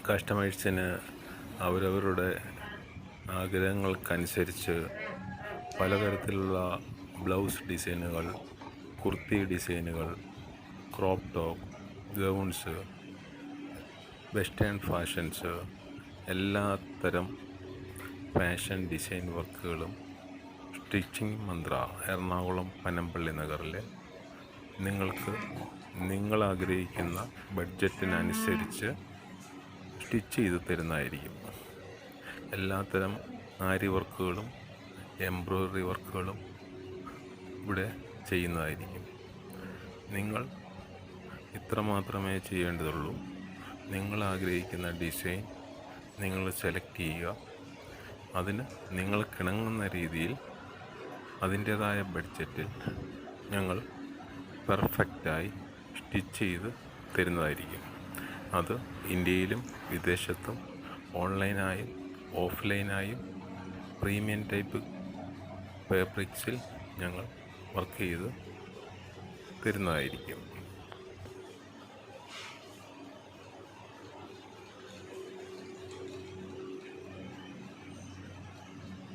കസ്റ്റമേഴ്സിന് അവരവരുടെ ആഗ്രഹങ്ങൾക്കനുസരിച്ച് പലതരത്തിലുള്ള ബ്ലൗസ് ഡിസൈനുകൾ, കുർത്തി ഡിസൈനുകൾ, crop top, gowns, western fashions, എല്ലാ തരം ഫാഷൻ ഡിസൈൻ വർക്കുകളും സ്റ്റിച്ചിങ് മന്ത്ര എറണാകുളം പനമ്പള്ളി നഗറിൽ നിങ്ങൾക്ക് നിങ്ങളാഗ്രഹിക്കുന്ന ബഡ്ജറ്റിനനുസരിച്ച് സ്റ്റിച്ച് ചെയ്ത് തരുന്നതായിരിക്കും. എല്ലാത്തരം ആരി വർക്കുകളും എംബ്രോയ്ഡറി വർക്കുകളും ഇവിടെ ചെയ്യുന്നതായിരിക്കും. നിങ്ങൾ ഇത്ര മാത്രമേ ചെയ്യേണ്ടതുള്ളൂ. നിങ്ങൾ ആഗ്രഹിക്കുന്ന ഡിസൈൻ നിങ്ങൾ സെലക്ട് ചെയ്യുക. അതിന് നിങ്ങൾക്കിണങ്ങുന്ന രീതിയിൽ അതിൻ്റേതായ ബഡ്ജറ്റിൽ ഞങ്ങൾ പെർഫെക്റ്റായി സ്റ്റിച്ച് ചെയ്ത് തരുന്നതായിരിക്കും. അത് ഇന്ത്യയിലും വിദേശത്തും ഓൺലൈനായും ഓഫ്ലൈനായും പ്രീമിയം ടൈപ്പ് ഫാബ്രിക്സിൽ ഞങ്ങൾ വർക്ക് ചെയ്ത് തരുന്നതായിരിക്കും.